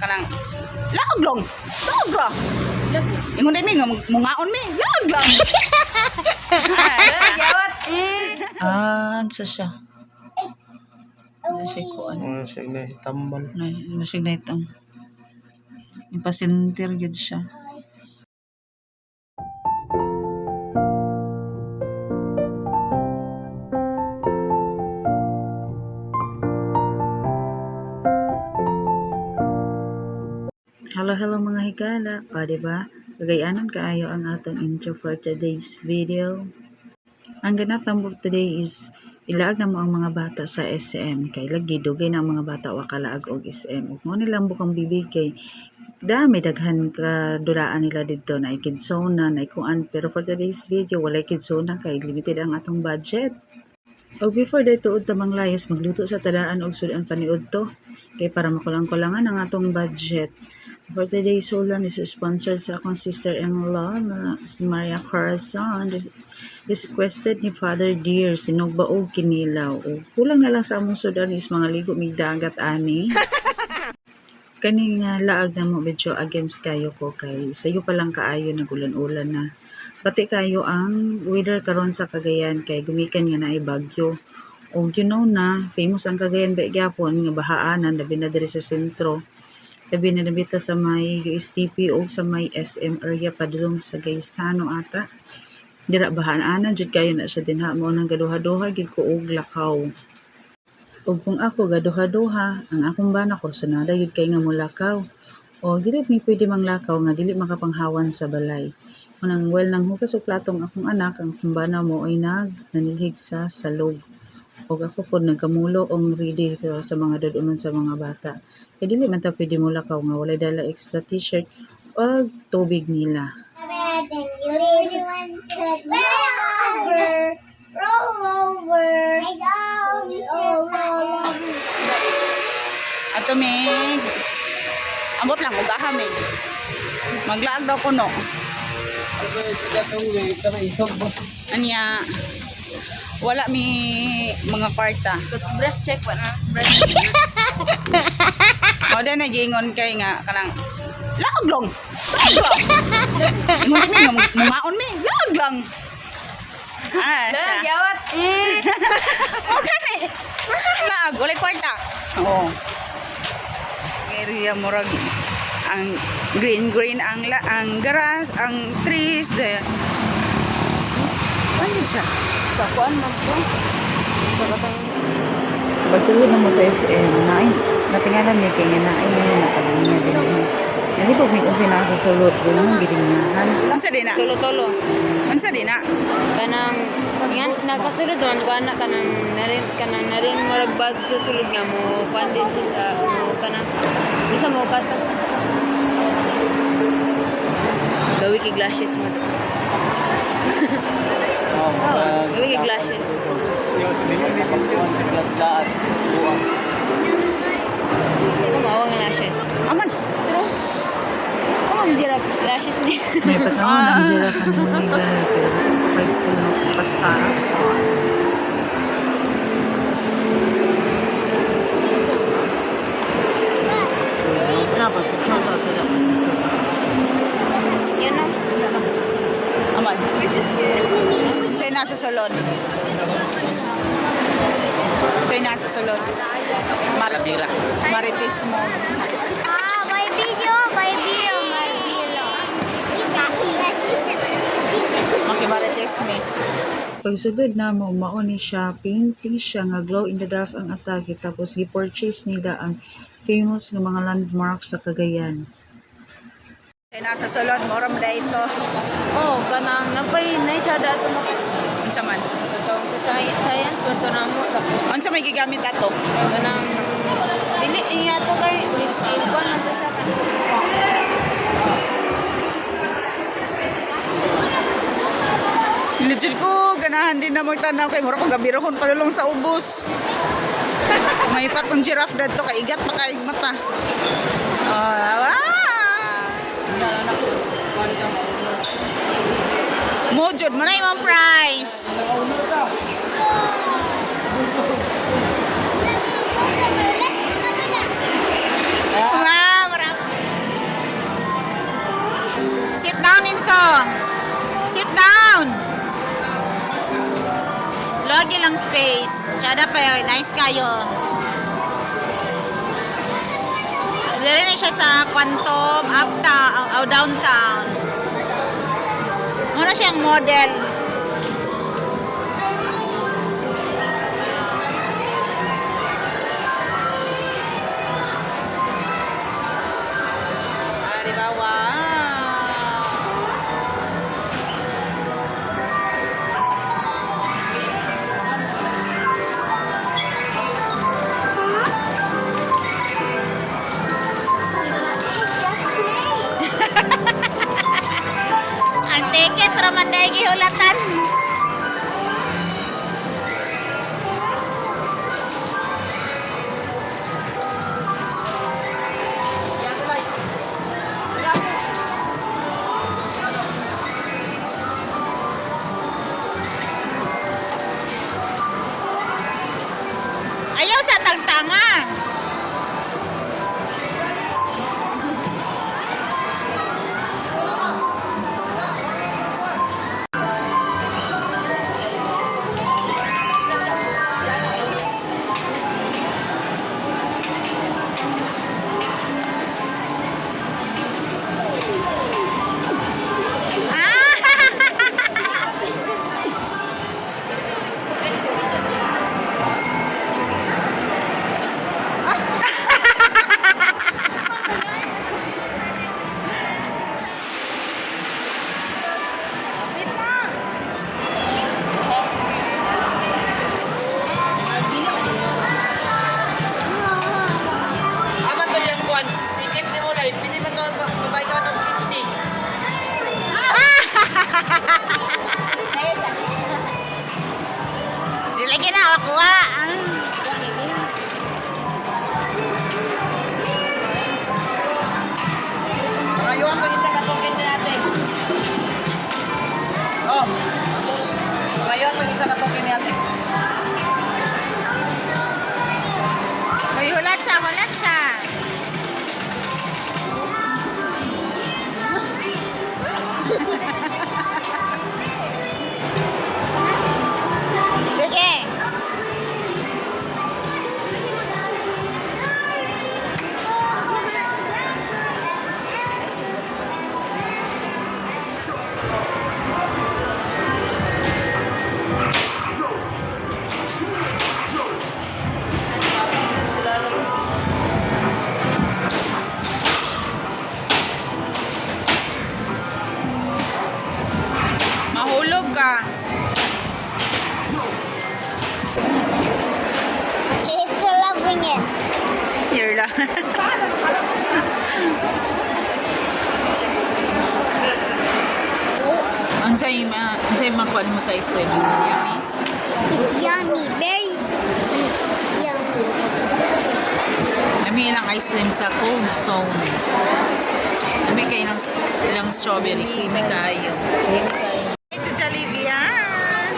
kanang laog ra. Ingon dai mi nga mungaon mi, laog lang. Gawat. Sa siya. Siya ko ano. Siya na tambal. Masig na itong. Ipasintir yun siya. Hello mga higala. Diba? Kagayanan kaayo ang atong intro for today's video. Ang ganap number today is ilaag na mo ang mga bata sa SM. Kay lagi dugay na ang mga bata wakalaag og SM. Ug mo nilang bukang bibig kay dami daghan ka duraan nila dito na ikidsona na ikuan, pero for today's video wala kidsona kay limited ang atong budget. O before day tuod tamang layas magluto sa tadaan og sudan paniud to kay para makulang-kulangan ang atong budget. For today's ulan is sponsored sa akong sister-in-law na si Maria Corazon. This requested ni Father Dear sinugba og kinilaw. O kulang na lang sa among sudan is mga ligo mig dagat ani. Kani nga laag na mo medyo against kayo ko kay sayo pa lang kaayo nagulan-ulan na. Pati kayo ang weather karon sa Cagayan kay gumikan nga naay bagyo. O you know na famous ang Cagayan ba gyapon nga bahaanan labi na diri sa sentro. Labi na nabita sa may USTP o sa may SM area padulong sa Gaisano ata. Dira bahaanan jud kayo na siya dinha mo nang gaduha-duha gid ko og lakaw. Ug kung ako gaduha-duha, ang akong bana ko sunada yun kay nga mulakaw. O dili mi pwede manglakaw nga dili makapanghawan sa balay. Unang nang hugas og platong akong anak, ang akong bana mo ay nanilhig sa salog. O ako po nagkamulo ong ready sa mga dadunon sa mga bata. Kaya dili man ta pwede mulakaw nga walay dala extra t-shirt o tubig nila. Roll over. Ato mig. Ambot lang ugaha mig. Maglaag daw kuno. Anya wala mi mga kwarta. Breast check pa na. O na nagingon kay nga kanang laog lang. Ingon mi nga mungaon mi, laog lang. Siya. Gawat. O kani. Laag wala kwarta. Oo. Area murag ang green ang grass, ang trees de. Ano siya? Sa kuan man to. Pagsulod na mo sa SM, natingalan niya kaya nakalinya din. Hindi po may unsay nasa sulod, doon mong gilingahan. Ansa din na? Tolo-tolo. Ansa din na? Kanang ingan nagkasulod doon ko anak kanang naring murag bag sa sulod nga mo kuan din siya sa mo kanang bisa mo kasta. Gawi kay glasses mo to. Gawi kay glasses. Kumawang lashes. Aman. Pero kumawang giraffe lashes ni. May patawan ang jira kanina dahil pero kapag pinapasarap. Yan na. Aman. China sa salon. China sa salon. Marites mo. My video. Okay, marites me. Pagsulod na mo, mauni siya, painting siya nga glow in the dark ang atake, tapos gi-purchase nila ang famous nga mga landmarks sa Cagayan. China sa salon, moram da ito. Oh, kanang napay naitsada ato mo. Unsa man? Katong sa science ba to na mo, tapos Unsa may gigamit ato? kanang dili iya to kay ilkon lang to sa Legit ko, ganahan din na magtanaw kay mura kong gabirohon palulong sa ubos. May patong giraffe dito kay igat pa kay mata. Mojud, manay mong price. Wow, marami lagi lang space. Tsada pa yun. Nice kayo. Dili na siya sa Quantum, uptown, downtown. Muna siyang model. Diba? Wow! Ang ticket, ramanday gihulatan. Ayaw sa tangtanga. Aman to yung kuwan. Ticket ni mo na. Pili man to babay ka ng 50. Dili na ako ah. Ayun ko isa ka token ni ate. Oh. Ayun ko isa ka token ni ate. Uy, hulat sa. Sige. Mahulog ka. It's loving it. Here lang. Ang say makuha mo sa ice cream is yummy. It's yummy. Very yummy. Nami ilang ice cream sa cold zone. Nami kay ilang strawberry creamy kayo. Creamy kayo. Ito Jollibee yan.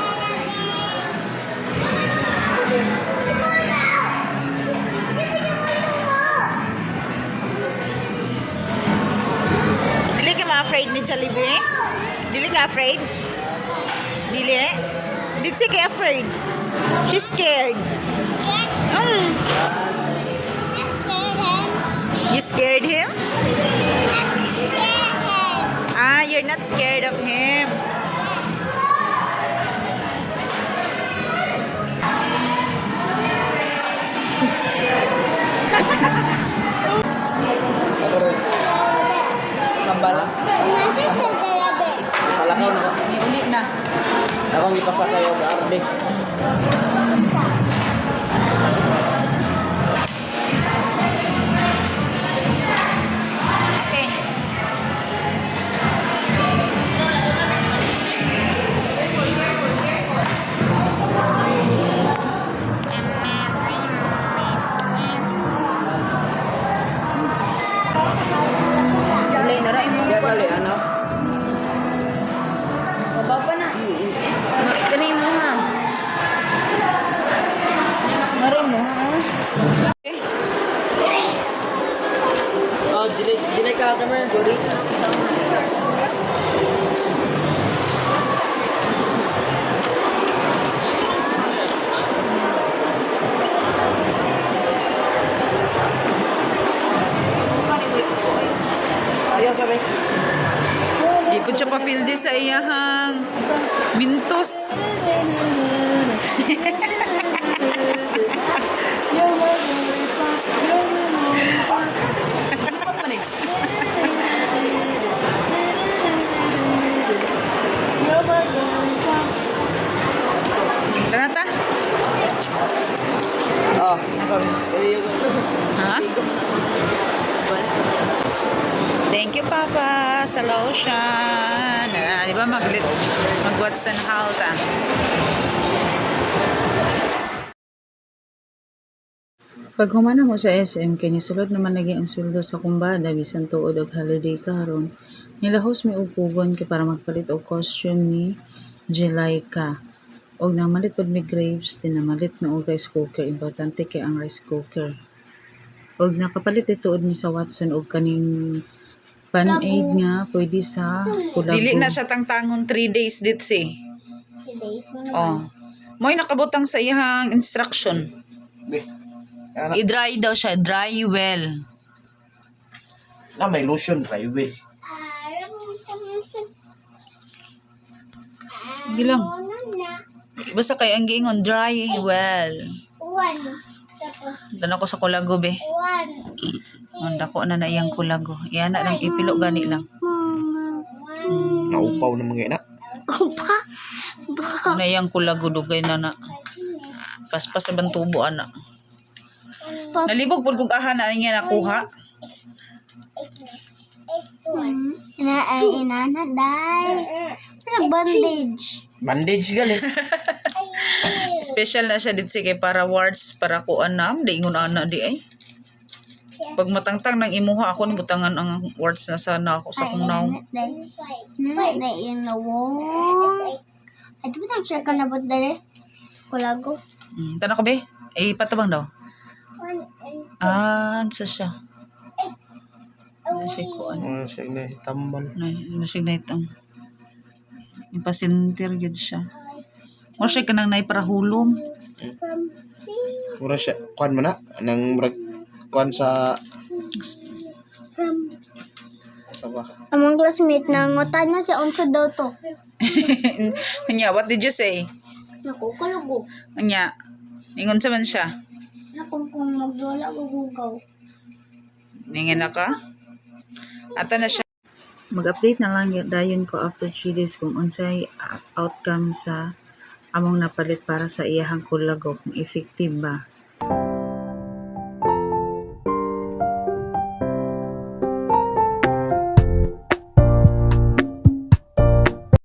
Dili ka ma-afraid ni Jollibee? Dili ka afraid? Dili? Did she get afraid? She's scared. Mm. Let's get him. You scared him? Let's get him. Ah, you're not scared of him. Nambala. Nasa sa dalabe. Kalakaw na. Uli na. Akong ipasa kayo sa arde. Okay. Kaya dali, ano? Oh, dilay ka camera. Jori. sabi. Di po siya papildi sa iyahang mintos. Tanata? Oh. Ha? Thank you, Papa, sa lotion. Di ba mag-Watson Halta? Pag humana mo sa SM, kay nisulod naman lagi ang sweldo sa kumbada bisan tuod og holiday karon. Nilahos mi og pugon kay para magpalit og costume ni Jelaika. Og nang malit pod mi grapes, tinamalit mi og rice cooker. Importante kay ang rice cooker. Og nakapalit ituod mi sa Watson og kaning pan-aid nga pwede sa kulago. Dili na siya tangtangon 3 days dit si. Oh. Mo'y nakabutang sa iyang instruction. Be. Ana. I-dry daw siya, dry well. Na may lotion drive. Sige lang. Basta kay ang giingon, dry well. One. Tapos, Dala ko sa kulago, be. one. Handa ko na iyang kulago. Iyan na lang, ipilo gani lang. Naupaw na mga ina. Opa. Na iyang kulago, dugay na na. Paspas na bang tubo, ana. Tapos, Nalibog po kung aha na niya nakuha. inana, dahil. Sa bandage. Bandage gali. Special na siya dit sige para wards, para kuan na. Di ingon ana di ay. Pag matangtang nang imuha ako, butangan ang wards na sana ako sa kung naw. Dahil yung nawong. Ay, di ba nang siya ka nabot dali? Kulago. Tanong ka, be? Eh, patabang daw. Ansa siya. Nasa kuan. Oh, siya na tambal. Masig na itang. Ipasintir yun siya. O siya ka nang naiparahulom. Mura siya kuan man na nang murag kuan sa ba? Among classmate na ngutan na si Onso daw to. Anya, what did you say? Naku, kulugo. Anya, ingon sa man siya. Naku, kung magdula, magugaw. Ningin na ka? Ata na siya. Mag-update na lang dayon ko after 3 days kung unsay outcome sa among napalit para sa iyahang kulago kung effective ba.